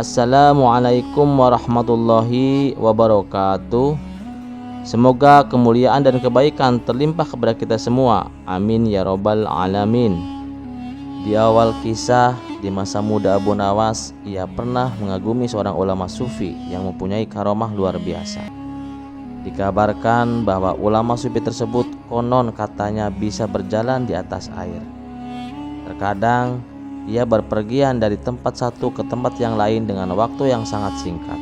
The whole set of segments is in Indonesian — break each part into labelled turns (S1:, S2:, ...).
S1: Assalamualaikum warahmatullahi wabarakatuh. Semoga kemuliaan dan kebaikan terlimpah kepada kita semua. Amin ya robbal alamin. Di awal kisah, di masa muda Abu Nawas, ia pernah mengagumi seorang ulama sufi yang mempunyai karomah luar biasa. Dikabarkan bahwa ulama sufi tersebut konon katanya bisa berjalan di atas air. Terkadang ia berpergian dari tempat satu ke tempat yang lain dengan waktu yang sangat singkat.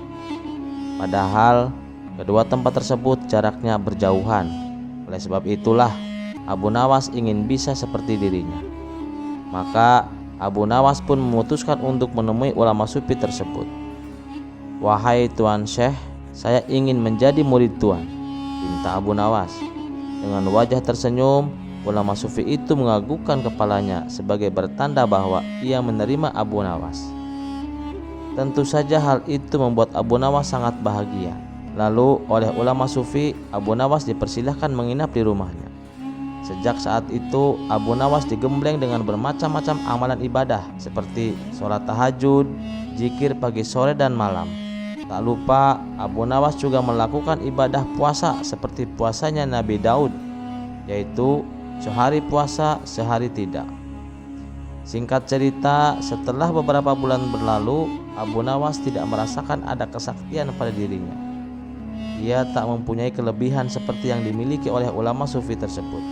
S1: Padahal kedua tempat tersebut jaraknya berjauhan. Oleh sebab itulah Abu Nawas ingin bisa seperti dirinya. Maka Abu Nawas pun memutuskan untuk menemui ulama sufi tersebut. "Wahai Tuan Syekh, saya ingin menjadi murid Tuan," pinta Abu Nawas. Dengan wajah tersenyum, ulama sufi itu menganggukkan kepalanya sebagai bertanda bahwa ia menerima Abu Nawas. Tentu saja hal itu membuat Abu Nawas sangat bahagia. Lalu oleh ulama sufi, Abu Nawas dipersilahkan menginap di rumahnya. Sejak saat itu Abu Nawas digembleng dengan bermacam-macam amalan ibadah seperti sholat tahajud, zikir pagi sore dan malam. Tak lupa Abu Nawas juga melakukan ibadah puasa seperti puasanya Nabi Daud, yaitu sehari puasa, sehari tidak. Singkat cerita, setelah beberapa bulan berlalu, Abu Nawas tidak merasakan ada kesaktian pada dirinya. Ia tak mempunyai kelebihan seperti yang dimiliki oleh ulama sufi tersebut.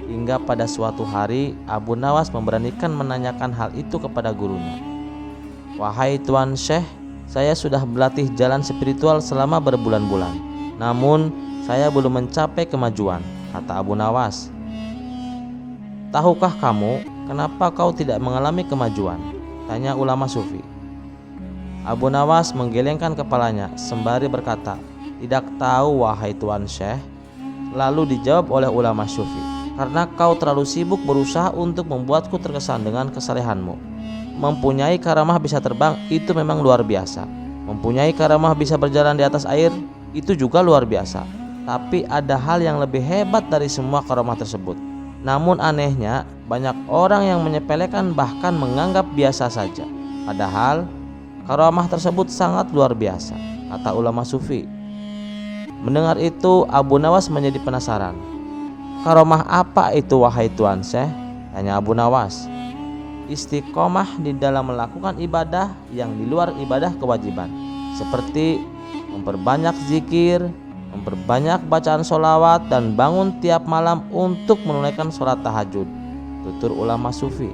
S1: Hingga pada suatu hari, Abu Nawas memberanikan menanyakan hal itu kepada gurunya. "Wahai Tuan Syekh, saya sudah berlatih jalan spiritual selama berbulan-bulan. Namun, saya belum mencapai kemajuan," kata Abu Nawas. "Tahukah kamu kenapa kau tidak mengalami kemajuan?" tanya ulama sufi. Abu Nawas menggelengkan kepalanya sembari berkata, "Tidak tahu wahai Tuan Syekh." Lalu dijawab oleh ulama sufi, "Karena kau terlalu sibuk berusaha untuk membuatku terkesan dengan kesalehanmu. Mempunyai karamah bisa terbang itu memang luar biasa. Mempunyai karamah bisa berjalan di atas air itu juga luar biasa. Tapi ada hal yang lebih hebat dari semua karamah tersebut. Namun anehnya, banyak orang yang menyepelekan bahkan menganggap biasa saja. Padahal karamah tersebut sangat luar biasa," kata ulama sufi. Mendengar itu, Abu Nawas menjadi penasaran. "Karamah apa itu wahai Tuan Syekh?" tanya Abu Nawas. "Istiqomah di dalam melakukan ibadah yang di luar ibadah kewajiban, seperti memperbanyak zikir, memperbanyak bacaan sholawat, dan bangun tiap malam untuk menunaikan sholat tahajud," tutur ulama sufi.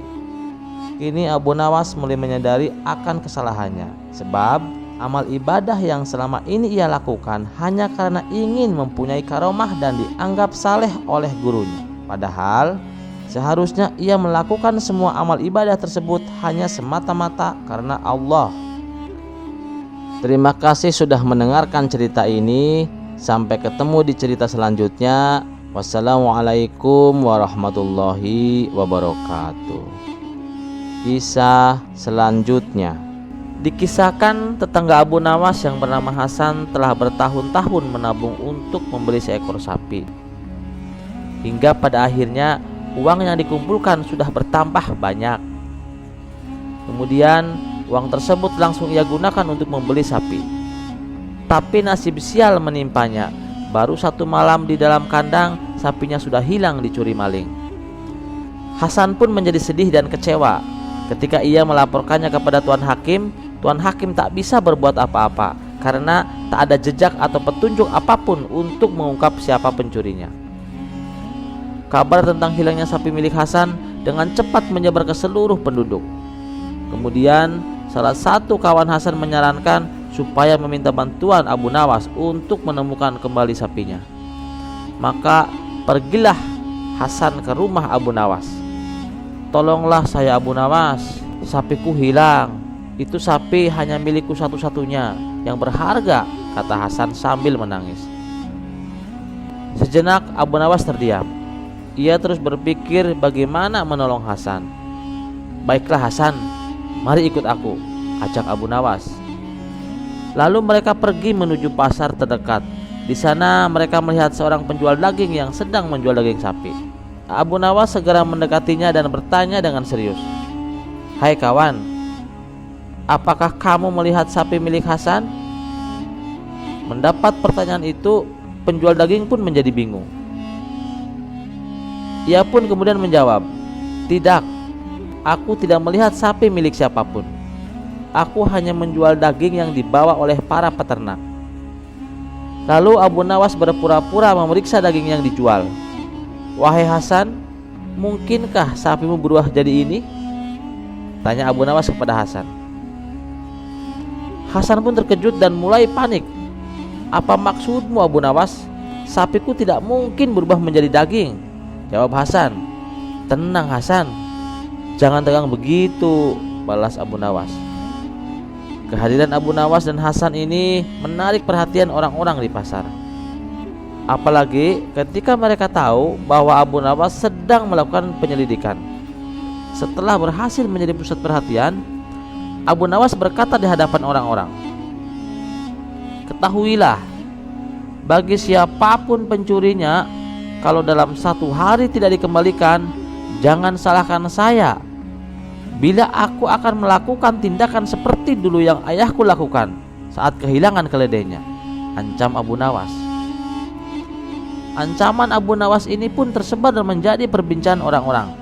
S1: Kini Abu Nawas mulai menyadari akan kesalahannya, sebab amal ibadah yang selama ini ia lakukan hanya karena ingin mempunyai karomah dan dianggap saleh oleh gurunya. Padahal seharusnya ia melakukan semua amal ibadah tersebut hanya semata-mata karena Allah. Terima kasih sudah mendengarkan cerita ini. Sampai ketemu di cerita selanjutnya. Wassalamualaikum warahmatullahi wabarakatuh. Kisah selanjutnya. Dikisahkan tetangga Abu Nawas yang bernama Hasan telah bertahun-tahun menabung untuk membeli seekor sapi. Hingga pada akhirnya uang yang dikumpulkan sudah bertambah banyak. Kemudian uang tersebut langsung ia gunakan untuk membeli sapi. Tapi nasib sial menimpanya. Baru satu malam di dalam kandang, sapinya sudah hilang dicuri maling. Hasan pun menjadi sedih dan kecewa. Ketika ia melaporkannya kepada Tuan Hakim, Tuan Hakim tak bisa berbuat apa-apa karena tak ada jejak atau petunjuk apapun untuk mengungkap siapa pencurinya. Kabar tentang hilangnya sapi milik Hasan dengan cepat menyebar ke seluruh penduduk. Kemudian salah satu kawan Hasan menyarankan supaya meminta bantuan Abu Nawas untuk menemukan kembali sapinya. Maka pergilah Hasan ke rumah Abu Nawas. "Tolonglah saya Abu Nawas, sapiku hilang. Itu sapi hanya milikku satu-satunya yang berharga," kata Hasan sambil menangis. Sejenak Abu Nawas terdiam. Ia terus berpikir bagaimana menolong Hasan. "Baiklah Hasan, mari ikut aku," ajak Abu Nawas. Lalu mereka pergi menuju pasar terdekat. Di sana mereka melihat seorang penjual daging yang sedang menjual daging sapi. Abu Nawas segera mendekatinya dan bertanya dengan serius, "Hai kawan, apakah kamu melihat sapi milik Hasan?" Mendapat pertanyaan itu, penjual daging pun menjadi bingung. Ia pun kemudian menjawab, "Tidak, aku tidak melihat sapi milik siapapun. Aku hanya menjual daging yang dibawa oleh para peternak." Lalu Abu Nawas berpura-pura memeriksa daging yang dijual. "Wahai Hasan, mungkinkah sapimu berubah jadi ini?" tanya Abu Nawas kepada Hasan. Hasan pun terkejut dan mulai panik. "Apa maksudmu, Abu Nawas? Sapiku tidak mungkin berubah menjadi daging," jawab Hasan. "Tenang Hasan, jangan tegang begitu," balas Abu Nawas. Kehadiran Abu Nawas dan Hasan ini menarik perhatian orang-orang di pasar. Apalagi ketika mereka tahu bahwa Abu Nawas sedang melakukan penyelidikan. Setelah berhasil menjadi pusat perhatian, Abu Nawas berkata di hadapan orang-orang, "Ketahuilah, bagi siapapun pencurinya, kalau dalam 1 hari tidak dikembalikan, jangan salahkan saya. Bila aku akan melakukan tindakan seperti dulu yang ayahku lakukan saat kehilangan keledainya," ancam Abu Nawas. Ancaman Abu Nawas ini pun tersebar dan menjadi perbincangan orang-orang.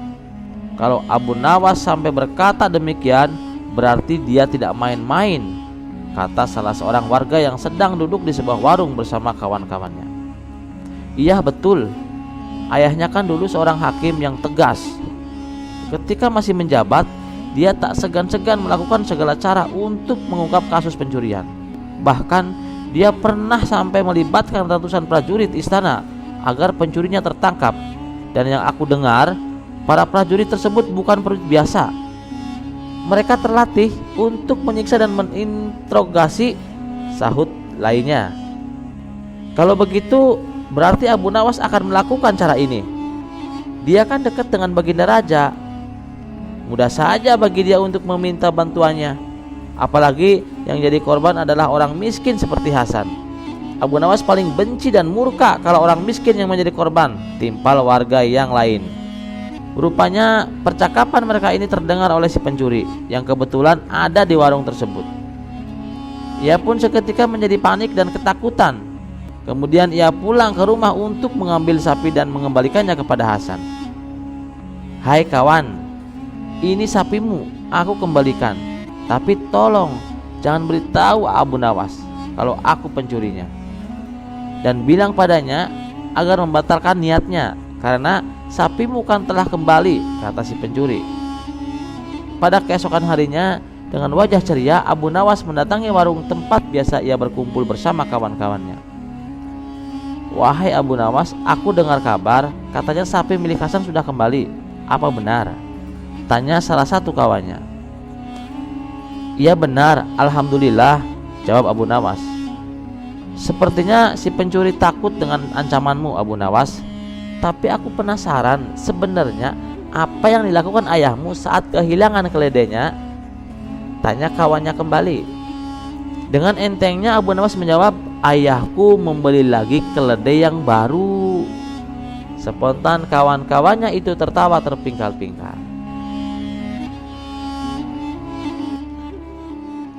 S1: Kalau Abu Nawas sampai berkata demikian, berarti dia tidak main-main, kata salah seorang warga yang sedang duduk di sebuah warung bersama kawan-kawannya. "Iya betul, ayahnya kan dulu seorang hakim yang tegas. Ketika masih menjabat, dia tak segan-segan melakukan segala cara untuk mengungkap kasus pencurian. Bahkan dia pernah sampai melibatkan ratusan prajurit istana agar pencurinya tertangkap. Dan yang aku dengar, para prajurit tersebut bukan prajurit biasa. Mereka terlatih untuk menyiksa dan meninterogasi," sahut lainnya. "Kalau begitu, berarti Abu Nawas akan melakukan cara ini. Dia kan dekat dengan Baginda Raja. Mudah saja bagi dia untuk meminta bantuannya. Apalagi yang jadi korban adalah orang miskin seperti Hasan. Abu Nawas paling benci dan murka kalau orang miskin yang menjadi korban," timpal warga yang lain. Rupanya percakapan mereka ini terdengar oleh si pencuri yang kebetulan ada di warung tersebut. Ia pun seketika menjadi panik dan ketakutan. Kemudian ia pulang ke rumah untuk mengambil sapi dan mengembalikannya kepada Hasan. "Hai kawan, ini sapimu, aku kembalikan. Tapi tolong jangan beritahu Abu Nawas kalau aku pencurinya. Dan bilang padanya agar membatalkan niatnya, karena sapimu kan telah kembali," kata si pencuri. Pada keesokan harinya, dengan wajah ceria, Abu Nawas mendatangi warung tempat biasa ia berkumpul bersama kawan-kawannya. "Wahai Abu Nawas, aku dengar kabar katanya sapi milik Hasan sudah kembali. Apa benar?" tanya salah satu kawannya. "Iya benar, alhamdulillah," jawab Abu Nawas. "Sepertinya si pencuri takut dengan ancamanmu, Abu Nawas. Tapi aku penasaran, sebenarnya apa yang dilakukan ayahmu saat kehilangan keledainya?" tanya kawannya kembali. Dengan entengnya Abu Nawas menjawab, "Ayahku membeli lagi keledai yang baru." Spontan kawan-kawannya itu tertawa terpingkal-pingkal.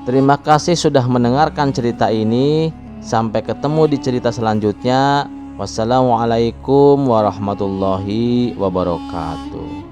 S1: Terima kasih sudah mendengarkan cerita ini. Sampai ketemu di cerita selanjutnya. Wassalamualaikum warahmatullahi wabarakatuh.